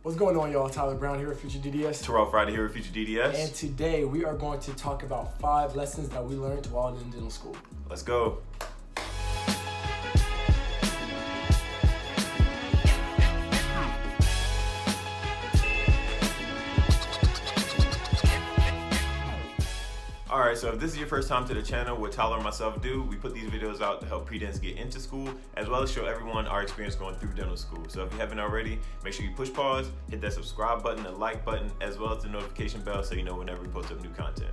What's going on, y'all? Tyler Brown here at FutureDDS. Tyrell Friday here at FutureDDS. And today we are going to talk about 5 lessons that we learned while in dental school. Let's go. Alright, so if this is your first time to the channel, what Tyler and myself do, we put these videos out to help pre-dents get into school, as well as show everyone our experience going through dental school. So if you haven't already, make sure you push pause, hit that subscribe button, the like button, as well as the notification bell so you know whenever we post up new content.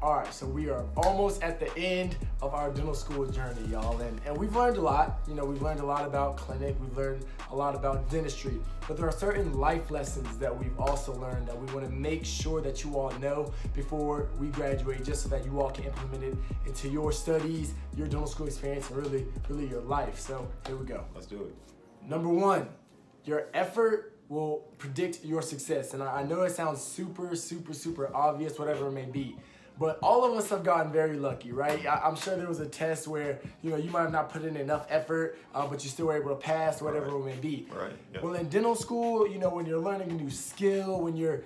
All right, so we are almost at the end of our dental school journey, y'all. And we've learned a lot. You know, we've learned a lot about clinic. We've learned a lot about dentistry. But there are certain life lessons that we've also learned that we want to make sure that you all know before we graduate, just so that you all can implement it into your studies, your dental school experience, and really your life. So here we go. Let's do it. Number 1, your effort will predict your success. And I know it sounds super obvious, whatever it may be. But all of us have gotten very lucky, right? I'm sure there was a test where, you might have not put in enough effort, but you still were able to pass, whatever it may be. Right. Yep. Well, in dental school, when you're learning a new skill, when you're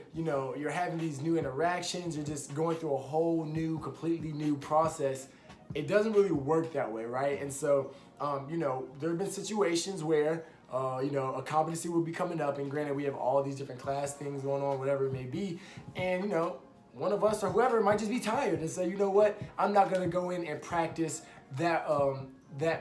having these new interactions, you're just going through a whole new, completely new process. It doesn't really work that way, right? And so, there have been situations where a competency will be coming up, and granted, we have all these different class things going on, whatever it may be, and one of us or whoever might just be tired and say, you know what, I'm not gonna go in and practice that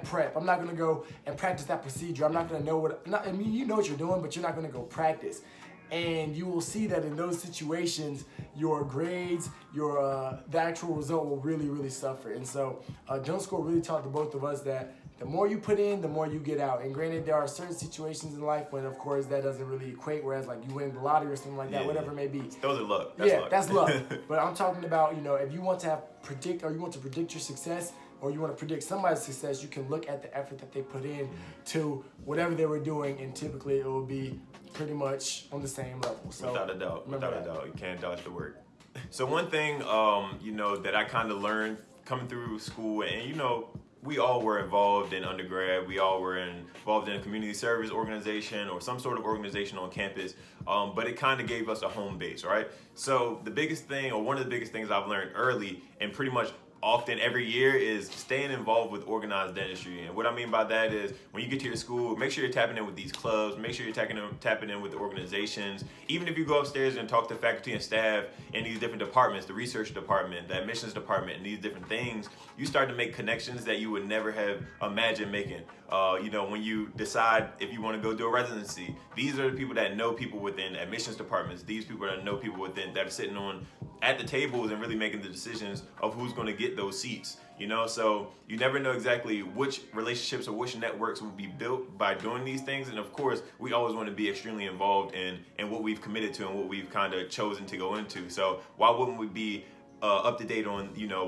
prep. I'm not gonna go and practice that procedure. I'm not gonna know you know what you're doing, but you're not gonna go practice. And you will see that in those situations, your grades, the actual result will really suffer. And so dental school really taught the both of us that the more you put in, the more you get out. And granted, there are certain situations in life when, of course, that doesn't really equate, whereas like you win the lottery or something like that, whatever it may be. Those are luck. That's luck. But I'm talking about, if you want to predict your success, or you want to predict somebody's success, you can look at the effort that they put in to whatever they were doing, and typically it will be pretty much on the same level. So without a doubt, you can't dodge the work. So one thing, that I kind of learned coming through school, and we all were involved in undergrad. We all were involved in a community service organization or some sort of organization on campus, but it kind of gave us a home base, right? So the biggest thing, or one of the biggest things I've learned early, and pretty much often every year, is staying involved with organized dentistry. And what I mean by that is, when you get to your school, make sure you're tapping in with these clubs, make sure you're tapping in with the organizations. Even if you go upstairs and talk to faculty and staff in these different departments, the research department, the admissions department, and these different things, you start to make connections that you would never have imagined making. When you decide if you want to go do a residency, these are the people that know people within admissions departments. These people that know people within that are sitting at the tables and really making the decisions of who's going to get those seats. So you never know exactly which relationships or which networks will be built by doing these things. And of course, we always want to be extremely involved in what we've committed to and what we've kind of chosen to go into. So why wouldn't we be up to date on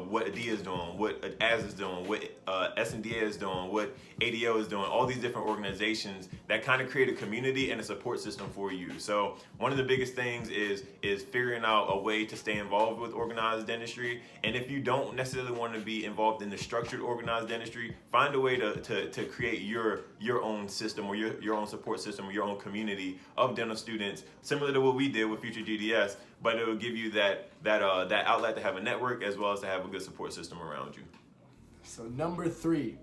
what ADIA is doing, what AS is doing, what SNDA is doing, what ADO is doing, all these different organizations that kind of create a community and a support system for you. So one of the biggest things is figuring out a way to stay involved with organized dentistry. And if you don't necessarily want to be involved in the structured organized dentistry, find a way to create your own system, or your own support system, or your own community of dental students, similar to what we did with FutureDDS, but it will give you that outlet to have a network, as well as to have a good support system around you. So number 3,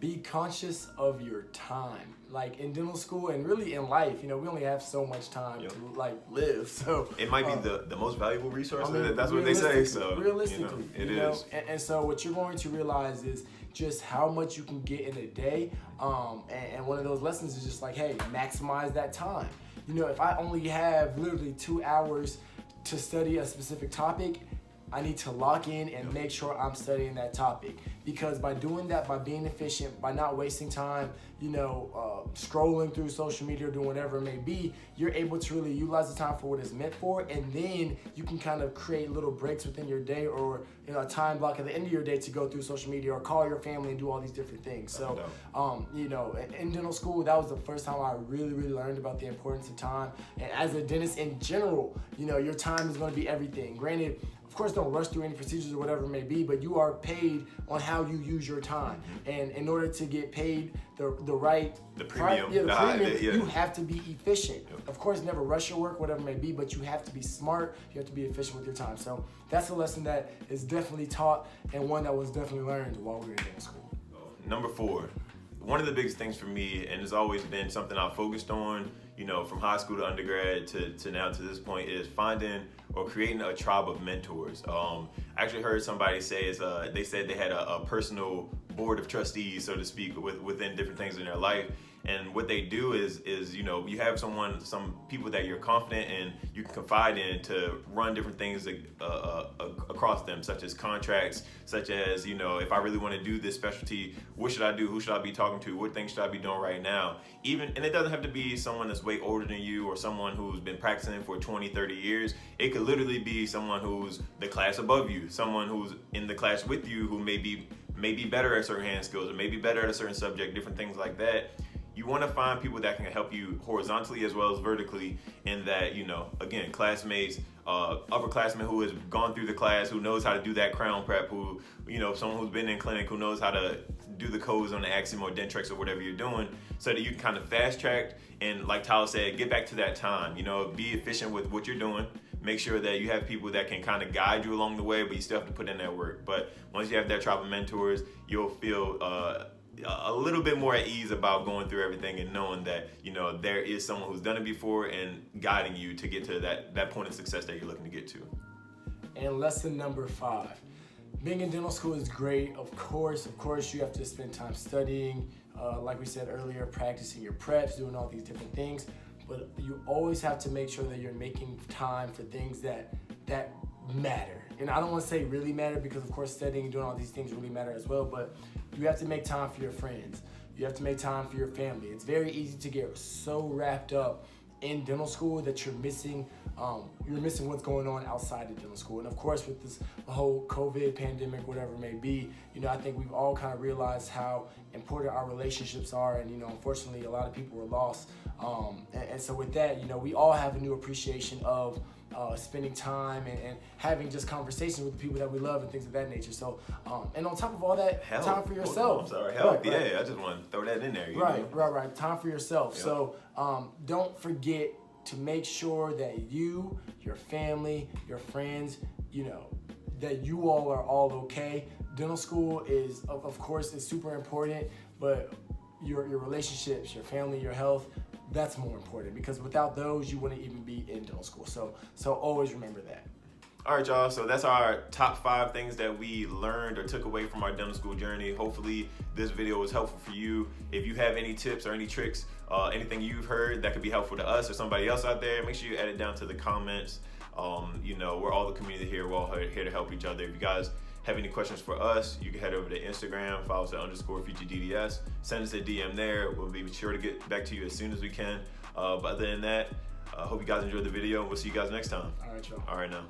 be conscious of your time. Like in dental school and really in life, we only have so much time to live. So it might be the most valuable resource. That's what they say. So realistically, it is. And so what you're going to realize is just how much you can get in a day. And one of those lessons is just like, hey, maximize that time. If I only have literally 2 hours to study a specific topic, I need to lock in and make sure I'm studying that topic. Because by doing that, by being efficient, by not wasting time, scrolling through social media or doing whatever it may be, you're able to really utilize the time for what it's meant for, and then you can kind of create little breaks within your day, or a time block at the end of your day to go through social media or call your family and do all these different things. So, in dental school, that was the first time I really learned about the importance of time. And as a dentist in general, your time is going to be everything. Granted, of course, don't rush through any procedures or whatever it may be, but you are paid on how you use your time. And in order to get paid the right premium, you have to be efficient. Of course, never rush your work, whatever it may be, but you have to be smart. You have to be efficient with your time. So that's a lesson that is definitely taught and one that was definitely learned while we were in dental school. Number 4, one of the biggest things for me, and it's always been something I've focused on, you know, from high school to undergrad to now to this point, is finding or creating a tribe of mentors. I actually heard somebody say they said they had a personal board of trustees, so to speak, within different things in their life. And what they do is you know, you have some people that you're confident in, you can confide in to run different things across them, such as contracts, such as, you know, if I really want to do this specialty, what should I do? Who should I be talking to? What things should I be doing right now? And it doesn't have to be someone that's way older than you or someone who's been practicing for 20, 30 years. It could literally be someone who's the class above you, someone who's in the class with you who may be better at certain hand skills or maybe better at a certain subject, different things like that. You want to find people that can help you horizontally as well as vertically, in that, you know, again, classmates, upperclassmen who has gone through the class, who knows how to do that crown prep, who, you know, someone who's been in clinic, who knows how to do the codes on the Axiom or Dentrex or whatever you're doing, so that you can kind of fast track and, like Tyler said, get back to that time. You know, be efficient with what you're doing. Make sure that you have people that can kind of guide you along the way, but you still have to put in that work. But once you have that tribe of mentors, you'll feel a little bit more at ease about going through everything and knowing that, you know, there is someone who's done it before and guiding you to get to that point of success that you're looking to get to. And lesson number 5. Being in dental school is great. Of course, you have to spend time studying, like we said earlier, practicing your preps, doing all these different things. But you always have to make sure that you're making time for things that matter. And I don't want to say really matter, because of course studying and doing all these things really matter as well, but you have to make time for your friends. You have to make time for your family. It's very easy to get so wrapped up in dental school that you're missing what's going on outside of dental school. And of course, with this whole COVID pandemic, whatever it may be, you know, I think we've all kind of realized how important our relationships are. And, you know, unfortunately, a lot of people were lost. And so with that, you know, we all have a new appreciation of spending time and having just conversations with the people that we love and things of that nature. So, and on top of all that, time for yourself. I'm sorry, help. Right. Yeah, I just want to throw that in there. Right. Time for yourself. Yep. So, don't forget to make sure that you, your family, your friends, you know, that you all are all okay. Dental school is, of course, is super important, but your relationships, your family, your health, that's more important, because without those, you wouldn't even be in dental school. So always remember that. All right, y'all. So that's our top 5 things that we learned or took away from our dental school journey. Hopefully this video was helpful for you. If you have any tips or any tricks, anything you've heard that could be helpful to us or somebody else out there, make sure you add it down to the comments. You know, we're all the community here. We're all here to help each other. If you guys have any questions for us, you can head over to Instagram, follow us at _FutureDDS. Send us a DM there. We'll be sure to get back to you as soon as we can. But other than that, I hope you guys enjoyed the video. We'll see you guys next time. All right, y'all. All right, now.